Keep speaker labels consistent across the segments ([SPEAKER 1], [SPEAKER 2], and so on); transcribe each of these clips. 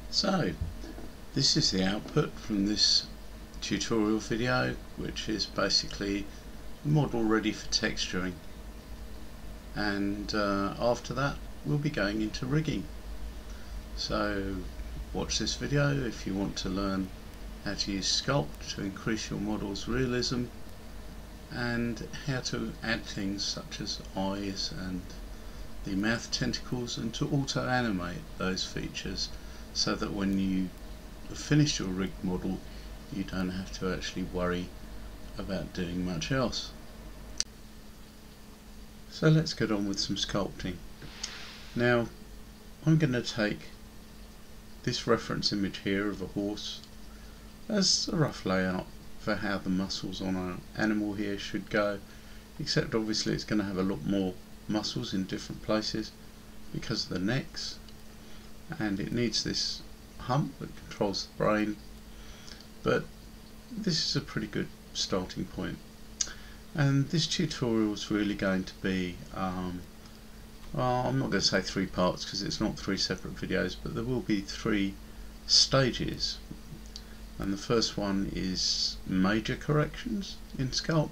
[SPEAKER 1] So this is the output from this tutorial video, which is basically a model ready for texturing, and after that we'll be going into rigging. So watch this video if you want to learn how to use Sculpt to increase your model's realism, and how to add things such as eyes and the mouth tentacles, and to auto animate those features so that when you have finished your rigged model you don't have to actually worry about doing much else. So let's get on with some sculpting. Now I'm going to take this reference image here of a horse as a rough layout for how the muscles on an animal here should go, except obviously it's going to have a lot more muscles in different places because of the necks, and it needs this hump that controls the brain, but this is a pretty good starting point. And this tutorial is really going to be well, I'm not going to say 3 parts because it's not 3 separate videos, but there will be 3 stages. And the first one is major corrections in Sculpt,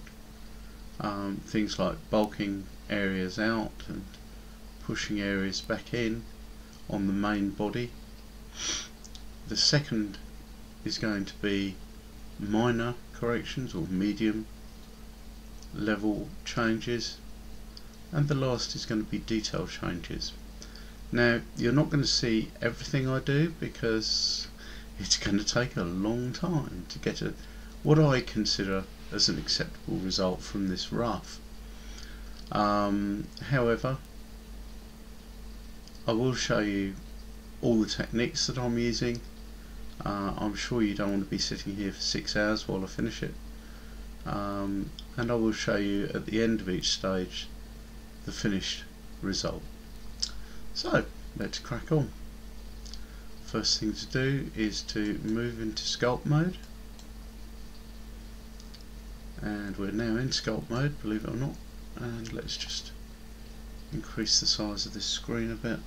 [SPEAKER 1] things like bulking areas out and pushing areas back in on the main body. The second is going to be minor corrections or medium level changes, and the last is going to be detail changes. Now you're not going to see everything I do because it's going to take a long time to get what I consider as an acceptable result from this rough. However, I will show you all the techniques that I'm using. I'm sure you don't want to be sitting here for 6 hours while I finish it, and I will show you at the end of each stage the finished result. So let's crack on. First thing to do is to move into sculpt mode, and we're now in sculpt mode, believe it or not. And let's just increase the size of this screen a bit,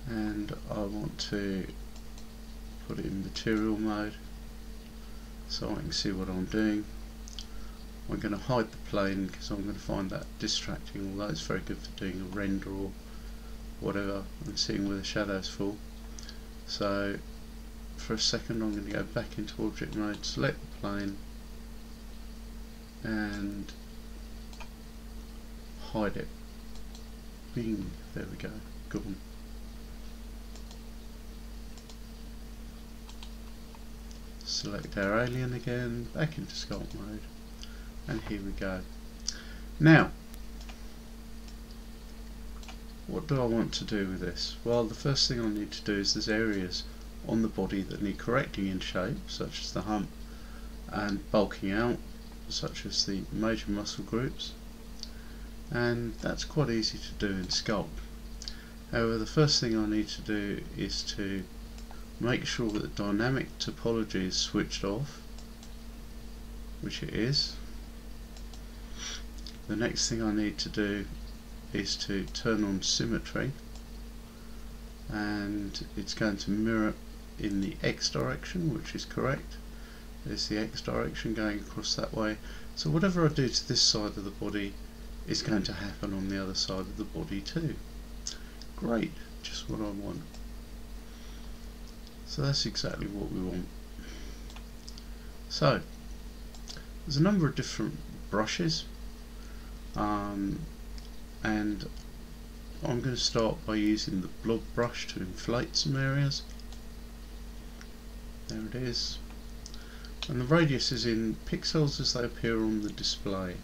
[SPEAKER 1] and I want to put it in material mode so I can see what I'm doing. I'm going to hide the plane because I'm going to find that distracting, although it's very good for doing a render or whatever and seeing where the shadows fall. So for a second I'm going to go back into object mode, select the plane and hide it. Bing, there we go, gone. Select our alien again, back into sculpt mode, and here we go. Now what do I want to do with this? Well, the first thing I need to do is there's areas on the body that need correcting in shape, such as the hump, and bulking out, such as the major muscle groups, and that's quite easy to do in Sculpt. However, the first thing I need to do is to make sure that the dynamic topology is switched off, which it is. The next thing I need to do is to turn on symmetry, and it's going to mirror in the X direction, which is correct. There's the X direction going across that way, so whatever I do to this side of the body is going to happen on the other side of the body too. Great, just what I want. So that's exactly what we want. So there's a number of different brushes, and I'm going to start by using the blob brush to inflate some areas. There it is, and the radius is in pixels as they appear on the display.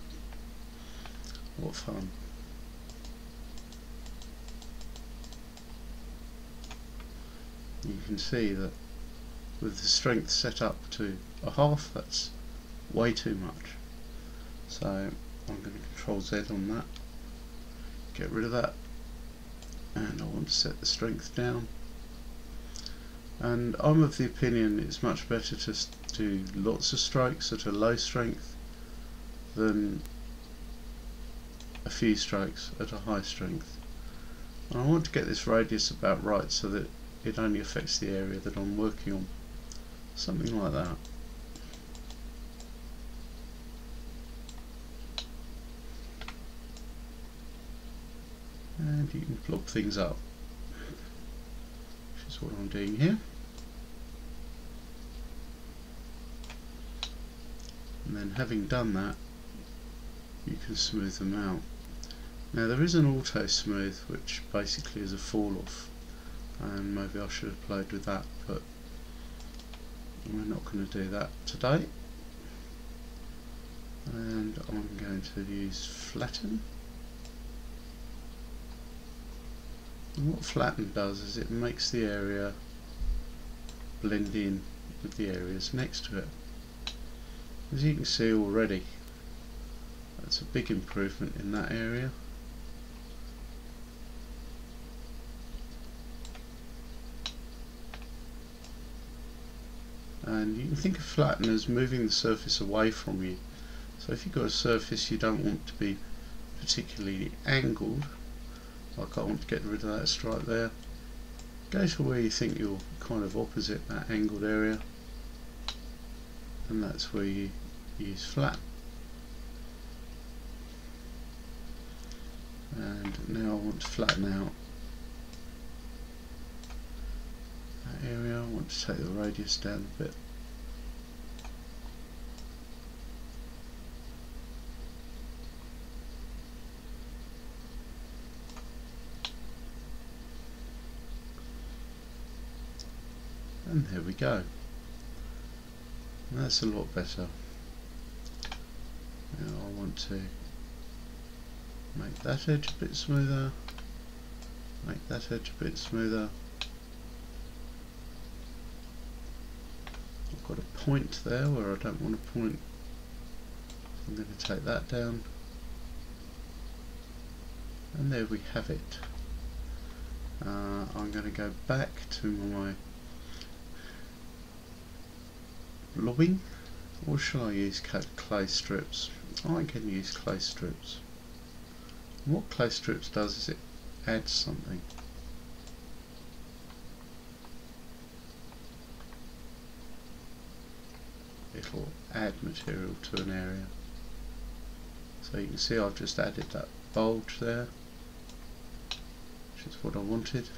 [SPEAKER 1] What fun. You can see that with the strength set up to a half, that's way too much. So I'm going to Control Z on that, get rid of that, and I want to set the strength down. And I'm of the opinion it's much better to do lots of strokes at a low strength than a few strokes at a high strength. And I want to get this radius about right so that it only affects the area that I'm working on. Something like that. And you can blob things up, which is what I'm doing here. And then having done that, you can smooth them out. Now there is an auto smooth which basically is a fall off, and maybe I should have played with that, but we're not going to do that today. And I'm going to use flatten. And what flatten does is it makes the area blend in with the areas next to it. As you can see already, that's a big improvement in that area. And you can think of flatten as moving the surface away from you. So if you've got a surface you don't want to be particularly angled, like I want to get rid of that stripe there, go to where you think you're kind of opposite that angled area, and that's where you use flat. And now I want to flatten out that area. I want to take the radius down a bit. And there we go. That's a lot better. Now I want to make that edge a bit smoother, make that edge a bit smoother. I've got a point there where I don't want a point, so I'm going to take that down, and there we have it. I'm going to go back to my blobbing, or shall I use clay strips? I can use clay strips. And what clay strips does is it adds something. It'll add material to an area. So you can see I've just added that bulge there, which is what I wanted.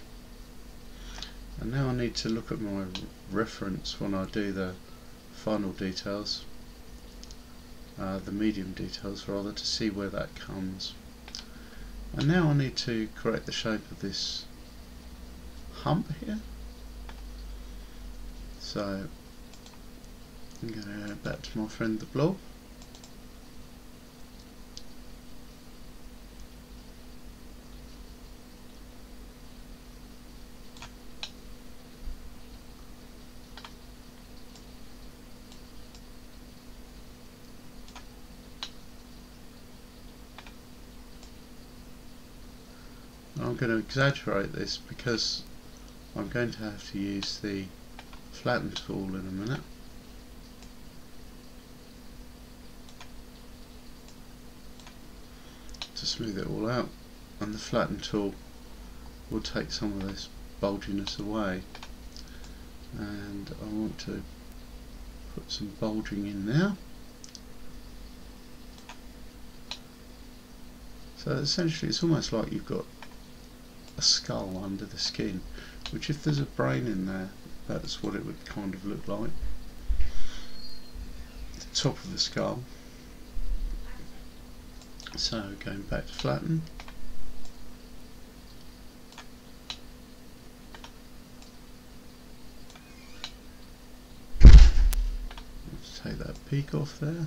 [SPEAKER 1] And now I need to look at my reference when I do the final details, the medium details rather, to see where that comes. And now I need to correct the shape of this hump here. So I'm going to go back to my friend the blob. I'm going to exaggerate this because I'm going to have to use the flatten tool in a minute. To smooth it all out, and the flatten tool will take some of this bulginess away, and I want to put some bulging in there. So essentially it's almost like you've got a skull under the skin, which if there's a brain in there, that's what it would kind of look like. The top of the skull. So going back to flatten. Let's take that peak off there.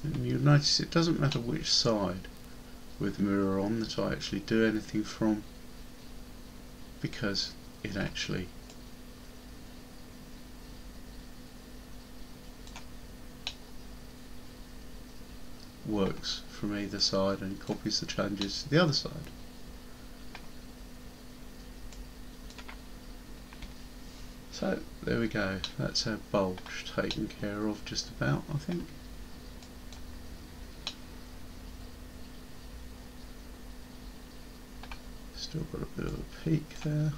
[SPEAKER 1] And you'll notice it doesn't matter which side with the mirror on that I actually do anything from, because it actually works from either side and copies the changes to the other side. So there we go, that's our bulge taken care of just about, I think. Still got a bit of a peak there.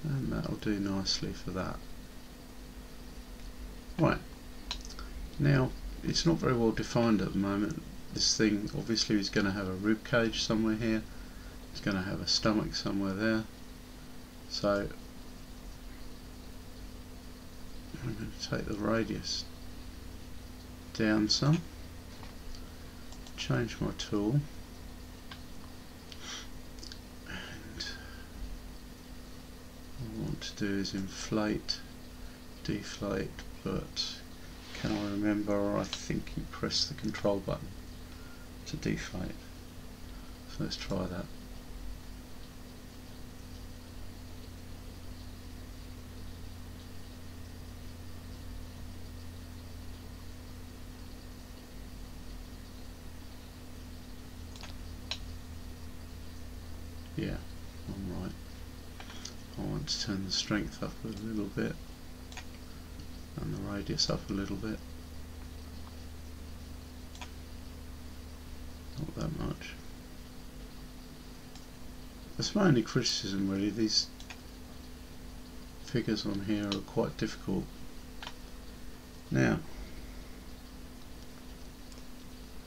[SPEAKER 1] And that'll do nicely for that. Right, now it's not very well defined at the moment. This thing obviously is going to have a rib cage somewhere here. It's going to have a stomach somewhere there. So I'm going to take the radius down some, change my tool, and what I want to do is inflate, deflate, but can I remember? I think you press the control button to deflate. So let's try that. Yeah, I'm right. I want to turn the strength up a little bit and the radius up a little bit. Not that much. That's my only criticism really. These figures on here are quite difficult. Now,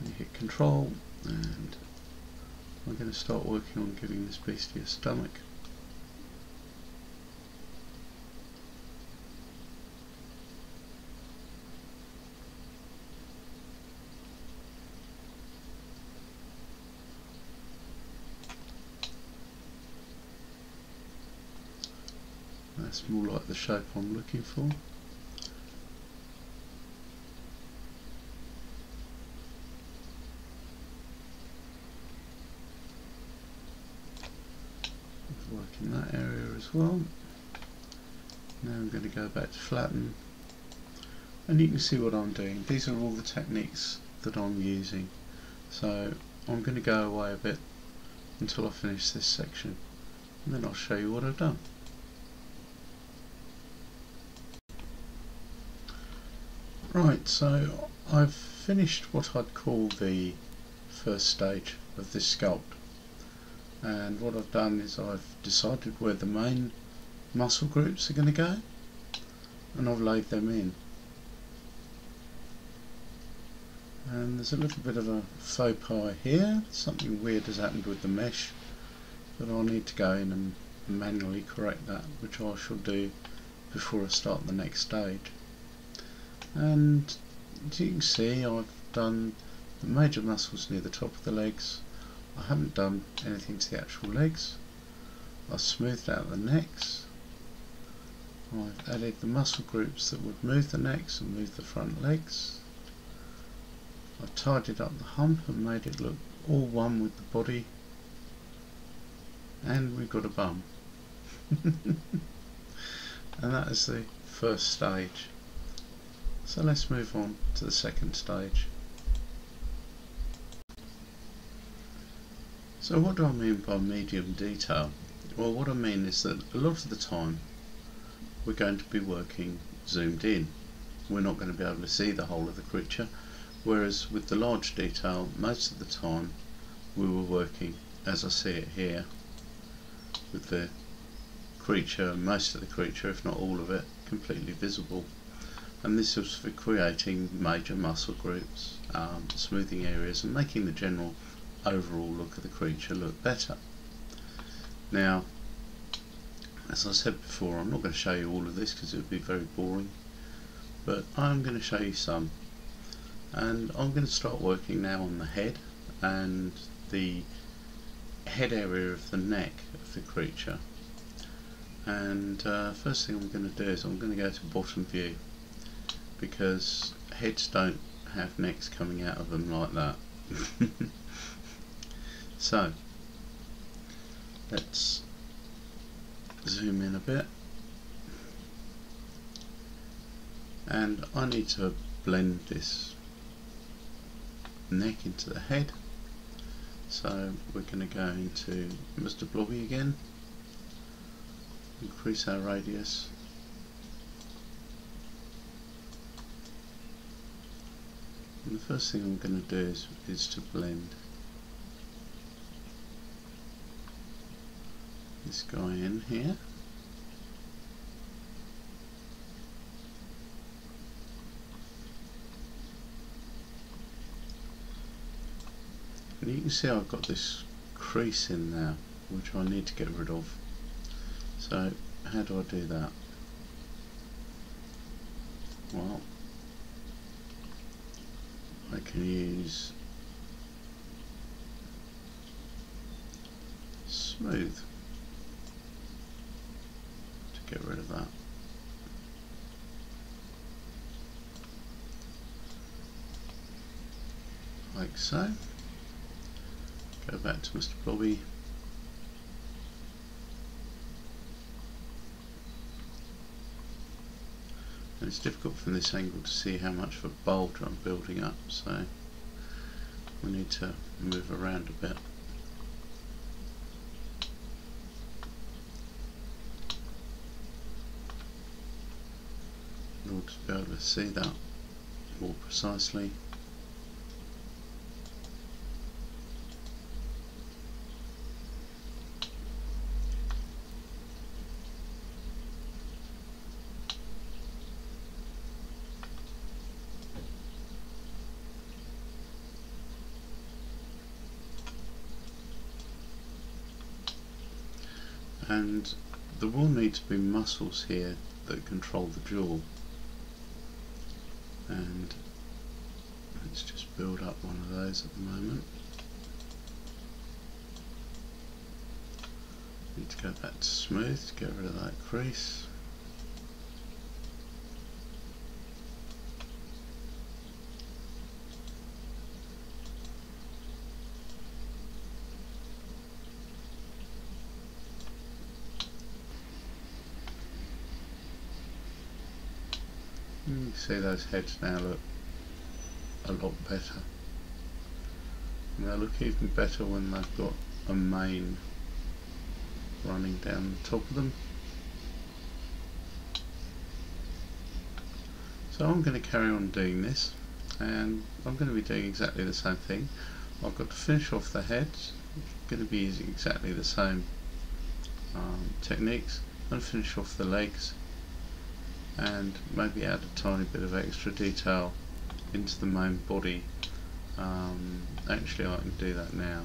[SPEAKER 1] you hit Control and I'm going to start working on giving this beastie a stomach. That's more like the shape I'm looking for. Work in that area as well. Now I'm going to go back to flatten, and you can see what I'm doing. These are all the techniques that I'm using. So I'm going to go away a bit until I finish this section, and then I'll show you what I've done. Right, so I've finished what I'd call the first stage of this sculpt, and what I've done is I've decided where the main muscle groups are going to go, and I've laid them in. And there's a little bit of a faux pas here. Something weird has happened with the mesh, but I'll need to go in and manually correct that, which I shall do before I start the next stage. And as you can see, I've done the major muscles near the top of the legs. I haven't done anything to the actual legs. I've smoothed out the necks. I've added the muscle groups that would move the necks and move the front legs. I've tidied up the hump and made it look all one with the body. And we've got a bum. And that is the first stage. So let's move on to the second stage. So what do I mean by medium detail? Well, what I mean is that a lot of the time we're going to be working zoomed in. We're not going to be able to see the whole of the creature, whereas with the large detail, most of the time we were working, as I see it here, with the creature, most of the creature, if not all of it, completely visible. And this was for creating major muscle groups, smoothing areas, and making the general overall look of the creature look better. Now, as I said before, I'm not going to show you all of this because it would be very boring, but I'm going to show you some. And I'm going to start working now on the head and the head area of the neck of the creature. And first thing I'm going to do is I'm going to go to bottom view, because heads don't have necks coming out of them like that. So let's zoom in a bit, and I need to blend this neck into the head, so we're going to go into Mr. Blobby again, increase our radius. And the first thing I'm going to do is to blend this guy in here. And you can see I've got this crease in there which I need to get rid of. So how do I do that? Well, I can use smooth to get rid of that. Like so. Go back to Mr. Blobby. And it's difficult from this angle to see how much of a bulge I'm building up, so we need to move around a bit. In order to be able to see that more precisely. And there will need to be muscles here that control the jaw, and let's just build up one of those at the moment. Need to go back to smooth to get rid of that crease. You can see those heads now look a lot better. And they'll look even better when they've got a mane running down the top of them. So I'm going to carry on doing this, and I'm going to be doing exactly the same thing. I've got to finish off the heads. I'm going to be using exactly the same techniques, and finish off the legs, and maybe add a tiny bit of extra detail into the main body. Actually, I can do that now.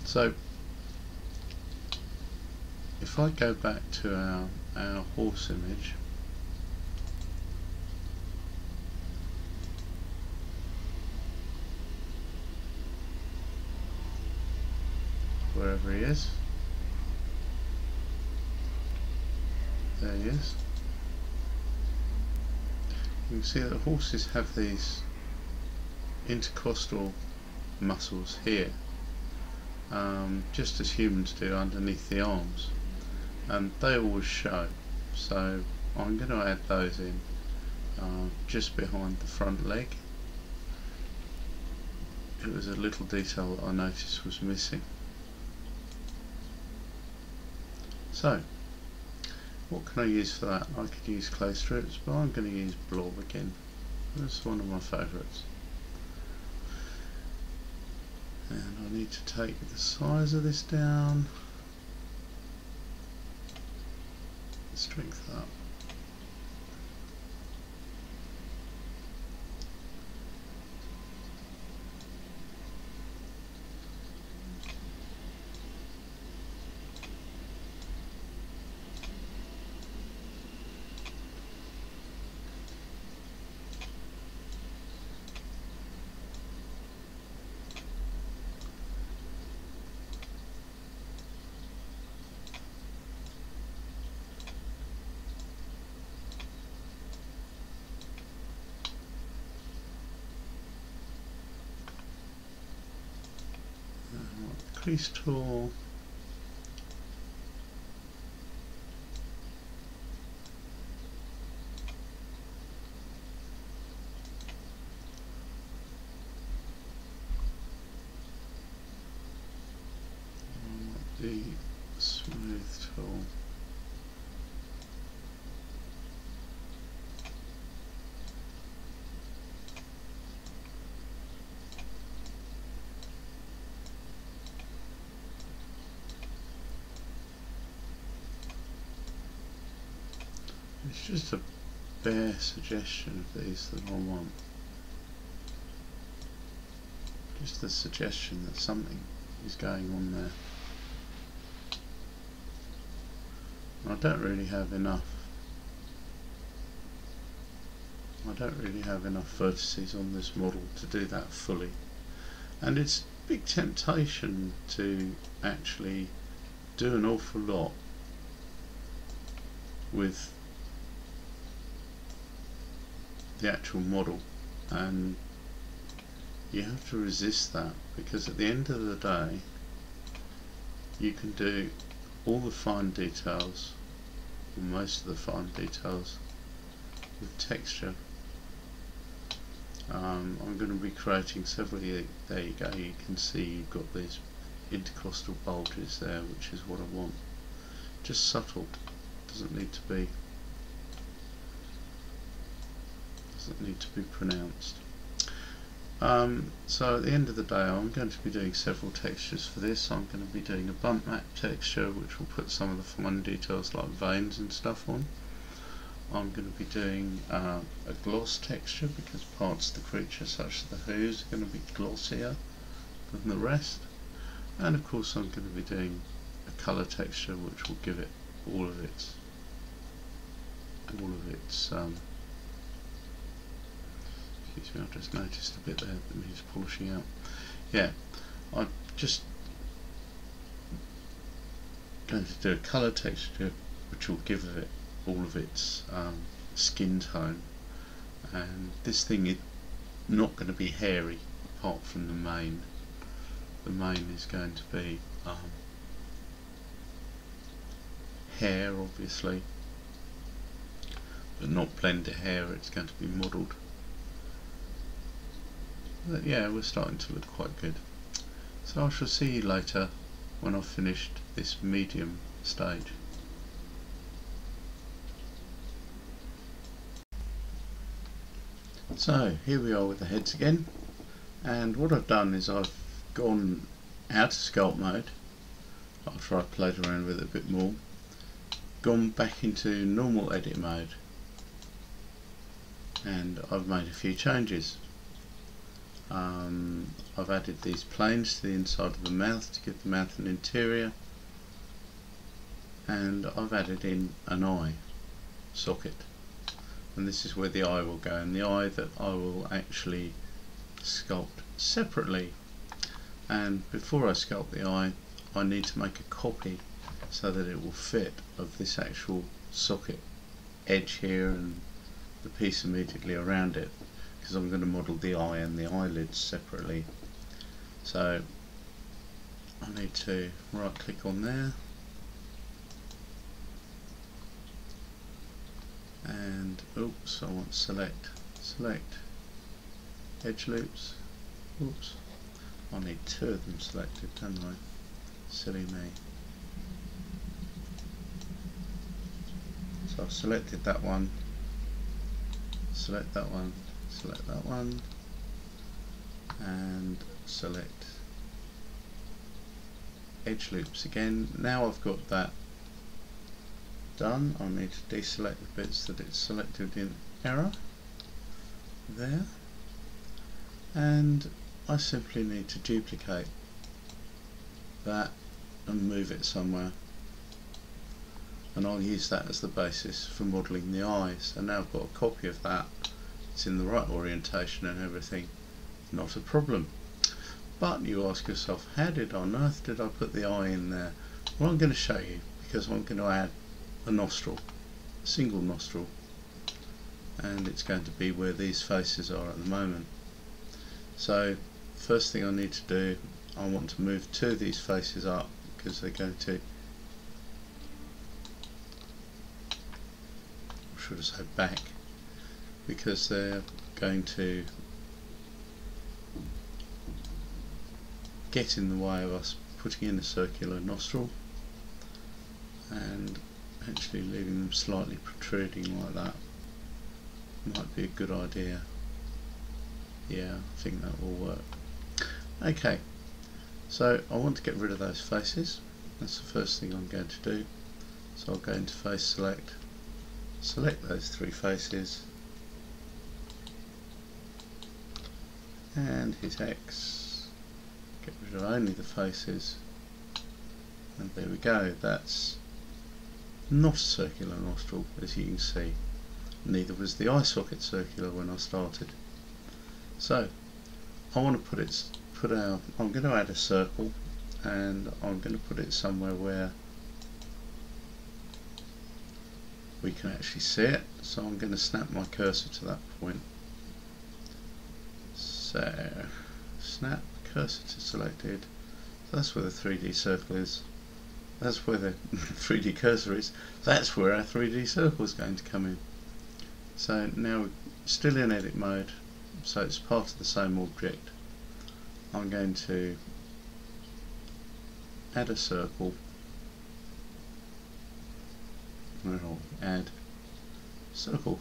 [SPEAKER 1] So if I go back to our horse image, wherever he is, there he is. You can see that horses have these intercostal muscles here, just as humans do underneath the arms, and they always show. So I'm going to add those in just behind the front leg. It was a little detail that I noticed was missing. So what can I use for that? I could use clay strips, but I'm going to use blob again. That's one of my favourites. And I need to take the size of this down, strength up. Crease tool, the smooth tool. It's just a bare suggestion of these that I want. Just the suggestion that something is going on there. I don't really have enough. I don't really have enough vertices on this model to do that fully. And it's a big temptation to actually do an awful lot with the actual model, and you have to resist that, because at the end of the day you can do all the fine details, or most of the fine details, with texture. I'm going to be creating several here. There you go, you can see you've got these intercostal bulges there, which is what I want. Just subtle, doesn't need to be pronounced. So at the end of the day I'm going to be doing several textures for this. I'm going to be doing a bump map texture which will put some of the fine details like veins and stuff on. I'm going to be doing a gloss texture because parts of the creature such as the hooves are going to be glossier than the rest, and of course I'm going to be doing a colour texture which will give it all of its excuse me, I've just noticed a bit there that needs polishing out. Yeah, I'm just going to do a colour texture which will give it all of its skin tone, and this thing is not going to be hairy apart from the mane. The mane is going to be hair obviously, but not Blender hair, it's going to be modelled. But yeah, we're starting to look quite good. So I shall see you later when I've finished this medium stage. So here we are with the heads again, and what I've done is I've gone out of sculpt mode after I've played around with it a bit more, gone back into normal edit mode, and I've made a few changes. I've added these planes to the inside of the mouth to give the mouth an interior, and I've added in an eye socket, and this is where the eye will go, and the eye that I will actually sculpt separately. And before I sculpt the eye I need to make a copy so that it will fit of this actual socket edge here and the piece immediately around it, because I'm going to model the eye and the eyelids separately. So I need to right click on there and oops, I want select edge loops. Oops, I need two of them selected, don't I? Silly me. So I've selected that one, select that one, select that one, and select edge loops again. Now I've got that done, I need to deselect the bits that it's selected in error there, and I simply need to duplicate that and move it somewhere, and I'll use that as the basis for modelling the eyes. And now I've got a copy of that, it's in the right orientation and everything, not a problem. But you ask yourself, how on earth did I put the eye in there? Well, I'm going to show you, because I'm going to add a nostril, a single nostril, and it's going to be where these faces are at the moment. So first thing I need to do, I want to move two of these faces up, because they're going to, or should I say back, because they're going to get in the way of us putting in a circular nostril and actually leaving them slightly protruding like that might be a good idea. Yeah, I think that will work. Okay, so I want to get rid of those faces. That's the first thing I'm going to do. So I'll go into face select, select those three faces and hit X, get rid of only the faces, and there we go. That's not a circular nostril, as you can see. Neither was the eye socket circular when I started. So I want to I'm going to add a circle, and I'm going to put it somewhere where we can actually see it. So I'm going to snap my cursor to that point. So snap cursor to selected. So that's where the 3D circle is. That's where the 3D cursor is. That's where our 3D circle is going to come in. So now we're still in edit mode, so it's part of the same object. I'm going to add a circle. I'll add circle.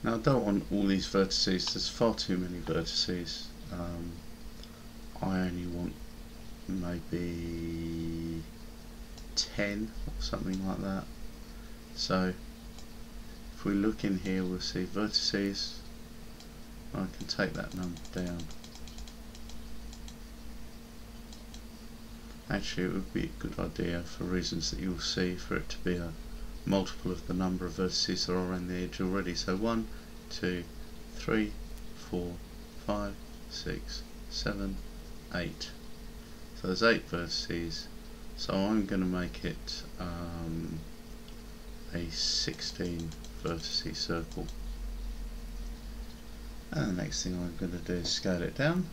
[SPEAKER 1] Now I don't want all these vertices, there's far too many vertices. I only want maybe 10 or something like that. So if we look in here, we'll see vertices. I can take that number down. Actually, it would be a good idea, for reasons that you'll see, for it to be a multiple of the number of vertices that are around the edge already. So 1, 2, 3, 4, 5, 6, 7, 8. So there's 8 vertices. So I'm going to make it a 16 vertice circle. And the next thing I'm going to do is scale it down.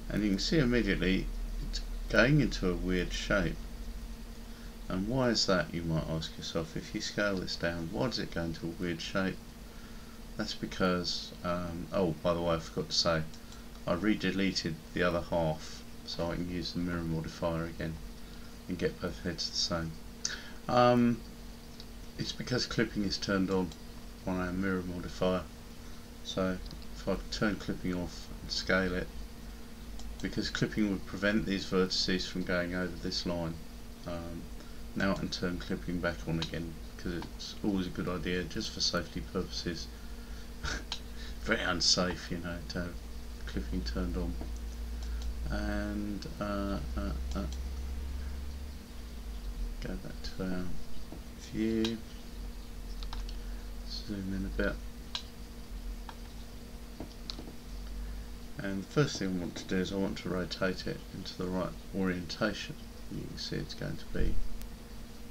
[SPEAKER 1] And you can see immediately it's going into a weird shape. And why is that, you might ask yourself? If you scale this down, why does it go into a weird shape? That's because, oh, by the way, I forgot to say, I re-deleted the other half so I can use the mirror modifier again and get both heads the same. It's because clipping is turned on our mirror modifier. So if I turn clipping off and scale it, because clipping would prevent these vertices from going over this line, now I can turn clipping back on again, because it's always a good idea, just for safety purposes. Very unsafe, you know, to have clipping turned on. And go back to our view, zoom in a bit, and the first thing I want to do is I want to rotate it into the right orientation. You can see it's going to be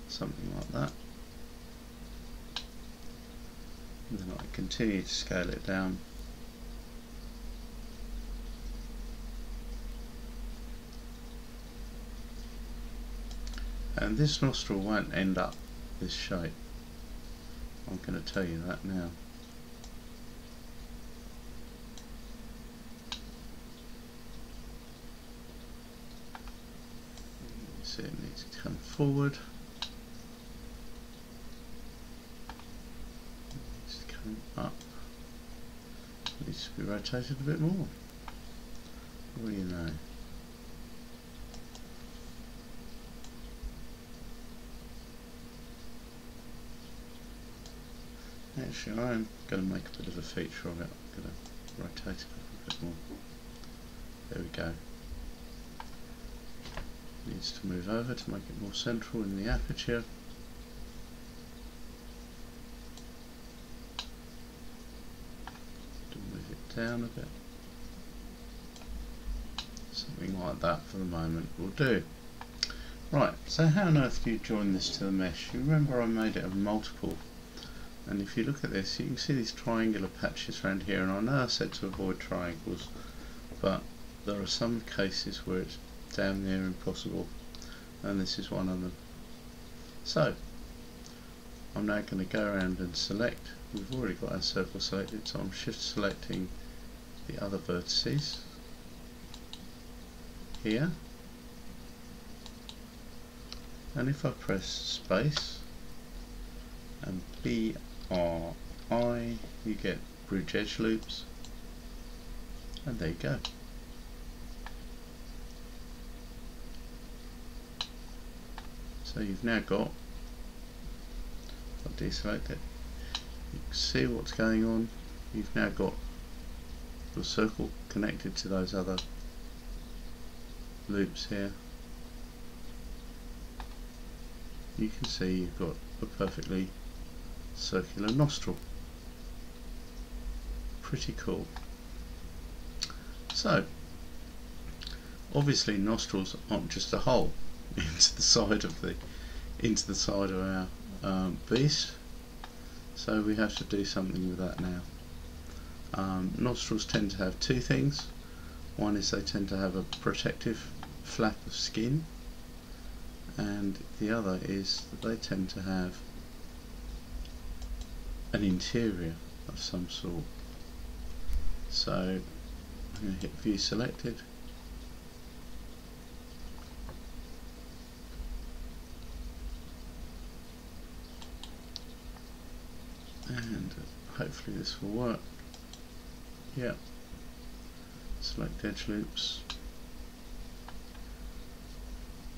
[SPEAKER 1] something like that. And then I continue to scale it down. And this nostril won't end up this shape. I'm going to tell you that now. So it needs to come forward. It needs to come up. It needs to be rotated a bit more. What do you know? Actually, I'm going to make a bit of a feature of it. I'm going to rotate it a bit more. There we go. Needs to move over to make it more central in the aperture. To move it down a bit. Something like that for the moment will do. Right, so how on earth do you join this to the mesh? You remember I made it a multiple. And if you look at this, you can see these triangular patches around here, and I know I said to avoid triangles, but there are some cases where it's damn near impossible, and this is one of them. So I'm now going to go around and select. We've already got our circle selected, so I'm shift selecting the other vertices here, and if I press space and BRI, you get bridge edge loops, and there you go. So you've now got, I'll deselect it, you can see what's going on. You've now got your circle connected to those other loops here. You can see you've got a perfectly circular nostril. Pretty cool. So obviously nostrils aren't just a hole into the side of our beast, so we have to do something with that now. Nostrils tend to have two things. One is they tend to have a protective flap of skin, and the other is that they tend to have an interior of some sort. So I'm going to hit view selected, and hopefully this will work. Yeah, select edge loops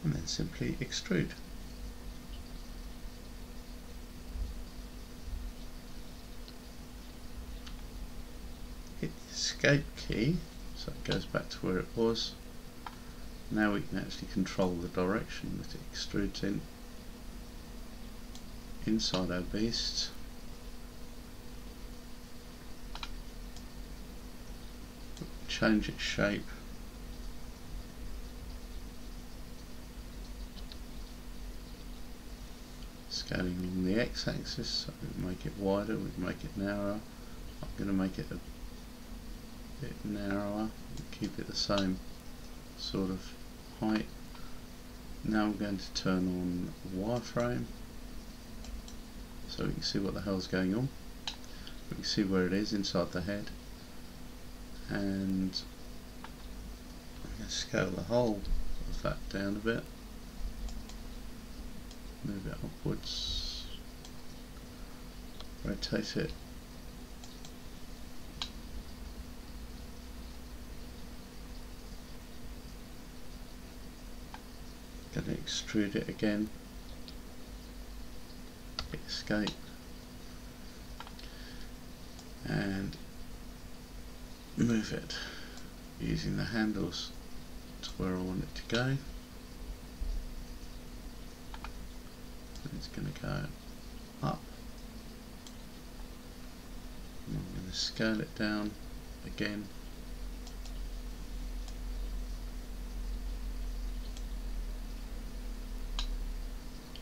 [SPEAKER 1] and then simply extrude. Hit the escape key so it goes back to where it was. Now we can actually control the direction that it extrudes in inside our beast. Change its shape. Scaling along the x-axis, so we can make it wider, we can make it narrower. I'm going to make it a bit narrower, keep it the same sort of height. Now I'm going to turn on wireframe so we can see what the hell's going on. We can see where it is inside the head, and I'm going to scale the whole of that down a bit, move it upwards, rotate it, going to extrude it again, hit escape, and move it using the handles to where I want it to go. And it's going to go up. And I'm going to scale it down again.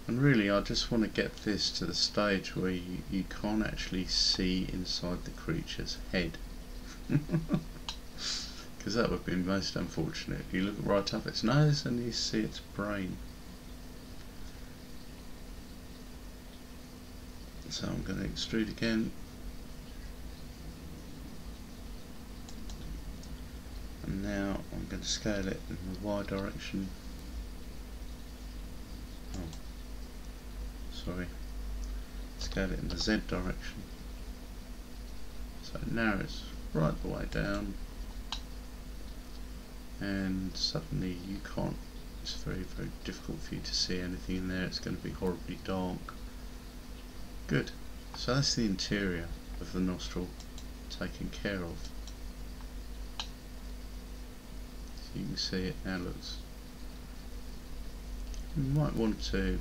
[SPEAKER 1] And really I just want to get this to the stage where you can't actually see inside the creature's head. Because that would be most unfortunate. You look right up its nose and you see its brain. So I'm going to extrude again, and now I'm going to scale it in the Y direction. Oh, sorry, scale it in the Z direction. So it narrows right the way down, and suddenly you can't, it's very difficult for you to see anything in there. It's going to be horribly dark. Good, so that's the interior of the nostril taken care of. So you can see it now looks, you might want to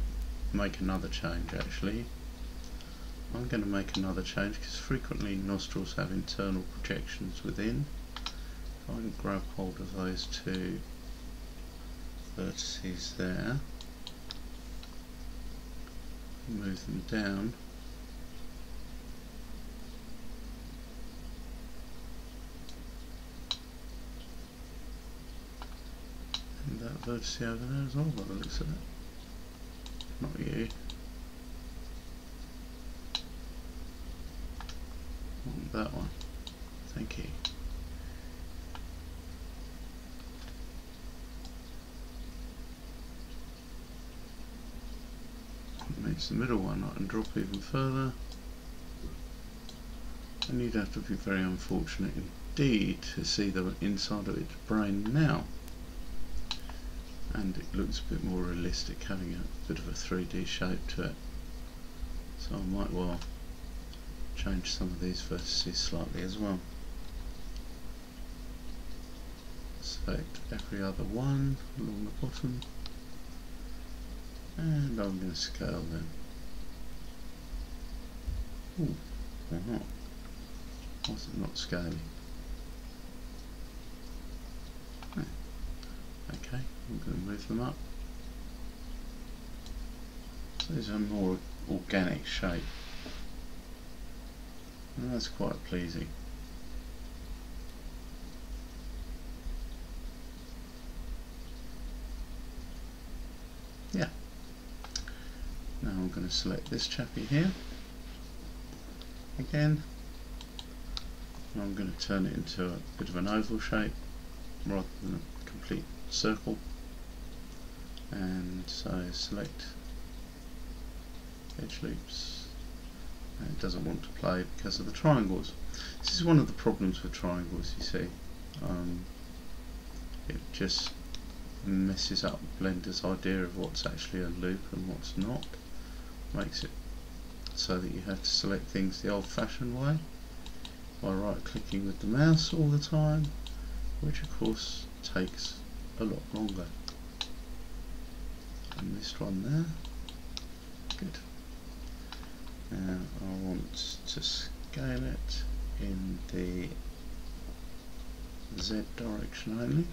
[SPEAKER 1] make another change actually. I'm going to make another change because frequently nostrils have internal projections within. If I can grab hold of those two vertices there, move them down, and that vertex over there as well by the looks of it. Not you. Want that one. Thank you. it's the middle one I can drop even further, and you'd have to be very unfortunate indeed to see the inside of its brain now. And it looks a bit more realistic, having a bit of a 3D shape to it. So I might well change some of these vertices slightly as well. Select every other one along the bottom, and I'm going to scale them. Ooh, why not? Why is it not scaling? Okay, I'm going to move them up. So these are more organic shape, and that's quite pleasing. Yeah. Now I'm going to select this chappy here again, and I'm going to turn it into a bit of an oval shape rather than a complete circle. And so select edge loops, and it doesn't want to play because of the triangles. This is one of the problems with triangles, you see. It just messes up Blender's idea of what's actually a loop and what's not. Makes it so that you have to select things the old-fashioned way by right-clicking with the mouse all the time, which of course takes a lot longer. And this one there, good. Now I want to scale it in the Z direction only.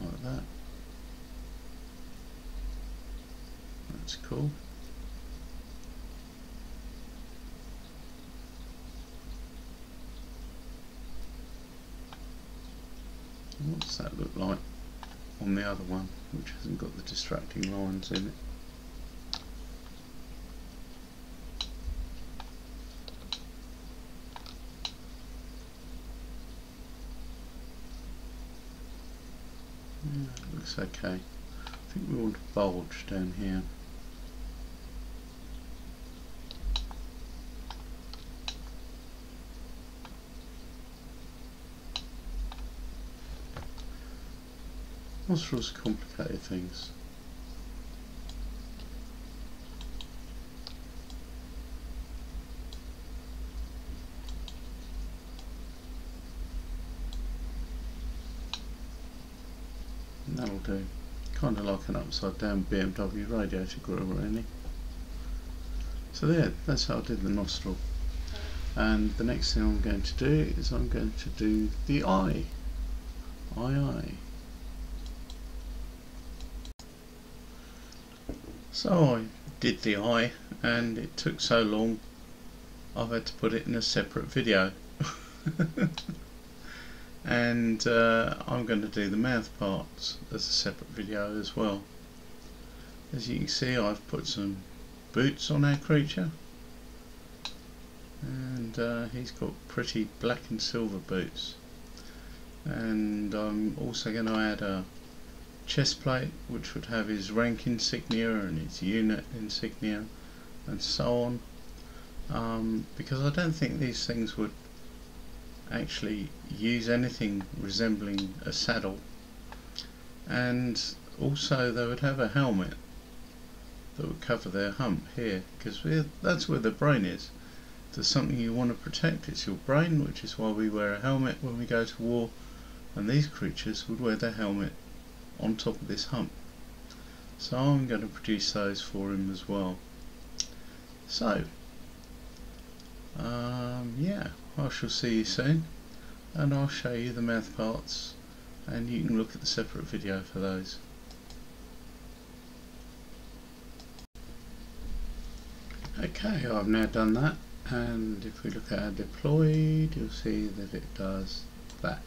[SPEAKER 1] Like that. That's cool. What does that look like on the other one, which hasn't got the distracting lines in it? Yeah, it looks okay. I think we want a bulge down here. Nostrils complicated things. And that'll do. Kind of like an upside down BMW radiator grille really. So there, that's how I did the nostril. And the next thing I'm going to do is I'm going to do the eye. Eye. So I did the eye, and it took so long I've had to put it in a separate video. And I'm going to do the mouth parts as a separate video as well. As you can see, I've put some boots on our creature, and he's got pretty black and silver boots. And I'm also going to add a chest plate which would have his rank insignia and his unit insignia and so on, because I don't think these things would actually use anything resembling a saddle. And also they would have a helmet that would cover their hump here, because that's where the brain is. If there's something you want to protect, it's your brain, which is why we wear a helmet when we go to war, and these creatures would wear their helmet on top of this hump. So I'm going to produce those for him as well. So yeah, I shall see you soon, and I'll show you the mouth parts, and you can look at the separate video for those. Okay, I've now done that, and if we look at our deployed, you'll see that it does that.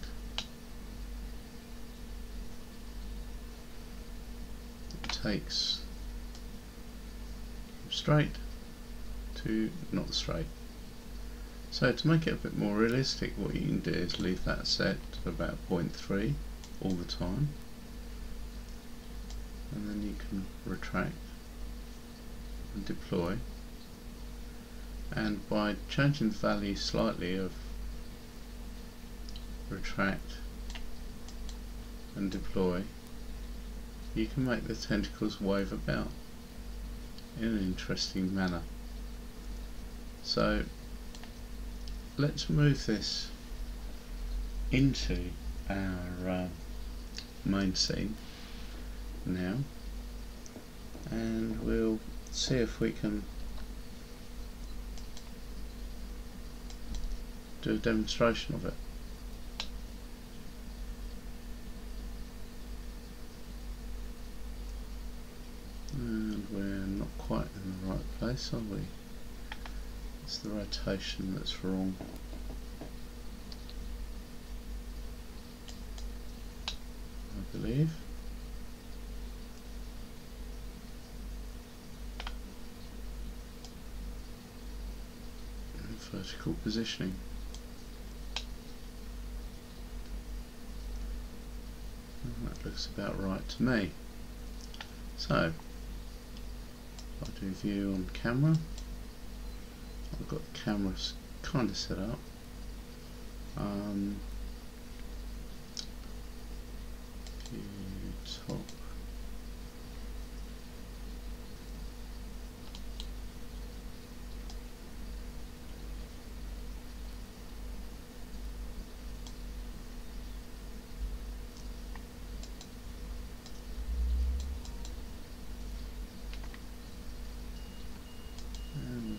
[SPEAKER 1] Takes from straight to not straight. So to make it a bit more realistic, what you can do is leave that set to about 0.3, all the time, and then you can retract and deploy, and by changing the value slightly of retract and deploy, you can make the tentacles wave about in an interesting manner. So let's move this into our main scene now, and we'll see if we can do a demonstration of it. And we're not quite in the right place, are we? It's the rotation that's wrong. I believe. And vertical positioning. And that looks about right to me. So, I'll do view on camera. I've got the cameras kind of set up. View top.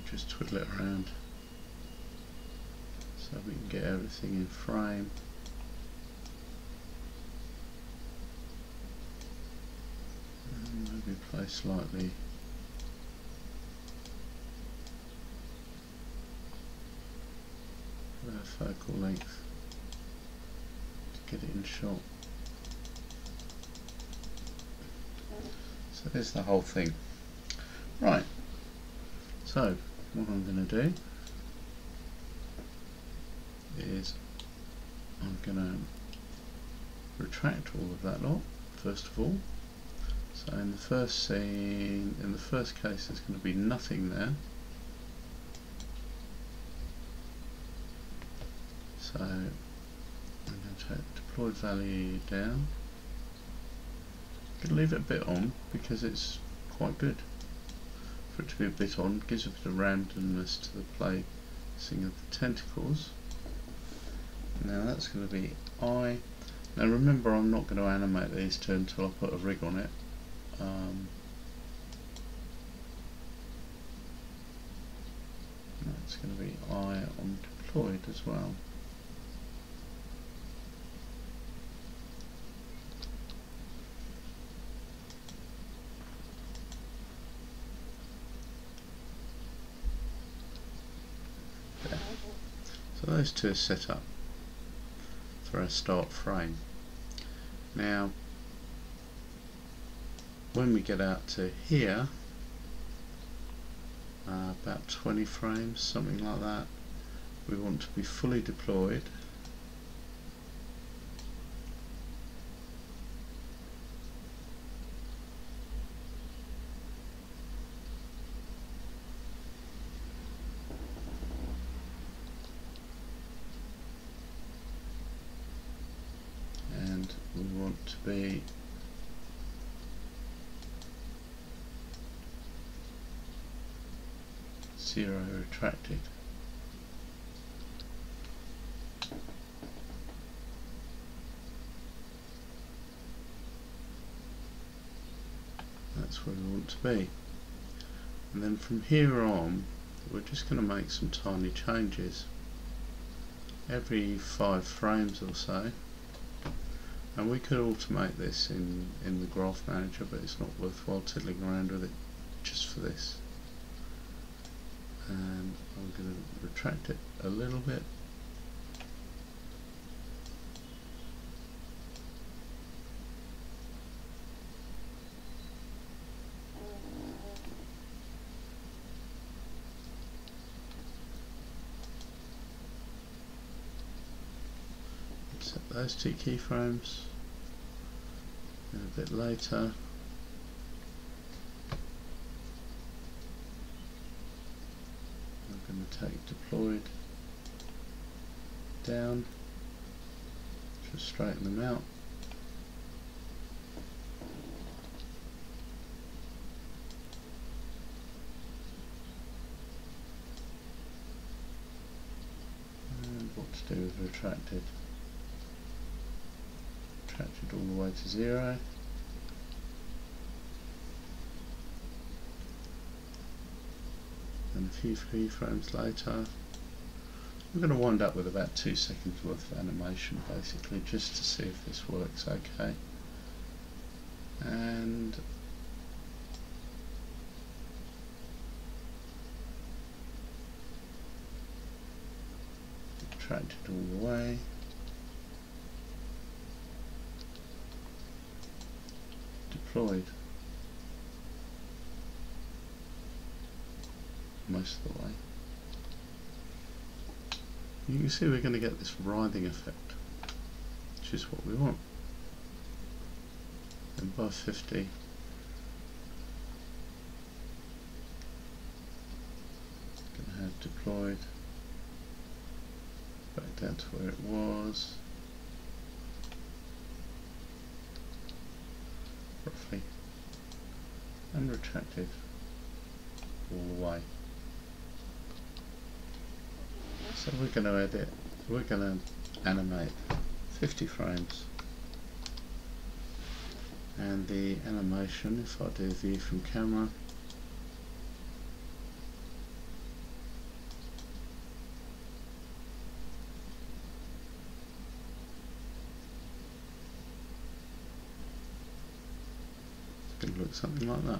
[SPEAKER 1] Just twiddle it around so we can get everything in frame. And maybe place slightly lower focal length to get it in shot. So there's the whole thing. Right. So what I'm going to do is I'm going to retract all of that lot first of all. So in the first scene, in the first case, there's going to be nothing there. So I'm going to take the deployed value down. I'm going to leave it a bit on because it's quite good. For it to be a bit on, gives a bit of randomness to the placing of the tentacles. Now that's going to be I. Now remember, I'm not going to animate these two until I put a rig on it. That's going to be I on deployed as well. So those two are set up for our start frame. Now when we get out to here, about 20 frames, something like that, we want to be fully deployed. And we want to be zero retracted. That's where we want to be. And then from here on, we're just going to make some tiny changes every 5 frames or so. And we could automate this in the graph manager, but it's not worthwhile tiddling around with it just for this. And I'm going to retract it a little bit. Set those 2 keyframes. And a bit later, I'm going to take deployed down, just straighten them out. And what to do with retracted? Retracted all the way to 0. And a few keyframes later, I'm going to wind up with about 2 seconds worth of animation basically, just to see if this works okay. And retract it all the way. Deployed most of the way. You can see we're going to get this writhing effect, which is what we want. And above 50, going to have deployed back down to where it was, roughly, and retracted all the way. So we're going to edit, we're going to animate 50 frames, and the animation, if I do view from camera, it's going to look something like that.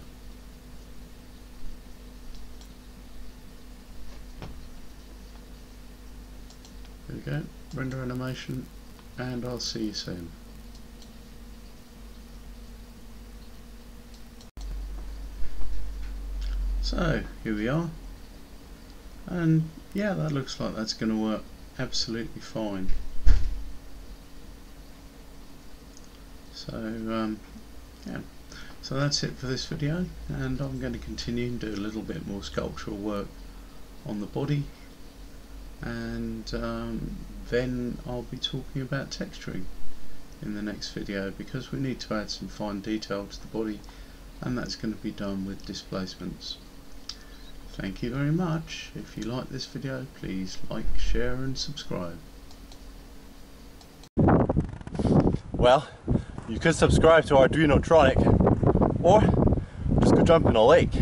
[SPEAKER 1] There we go, render animation, and I'll see you soon. So here we are, and yeah, that looks like that's going to work absolutely fine. So yeah, so that's it for this video, and I'm going to continue and do a little bit more sculptural work on the body, and then I'll be talking about texturing in the next video, because we need to add some fine detail to the body, and that's going to be done with displacements. Thank you very much. If you like this video, please like, share and subscribe.
[SPEAKER 2] Well, you could subscribe to Arduinotronic, or just go jump in a lake.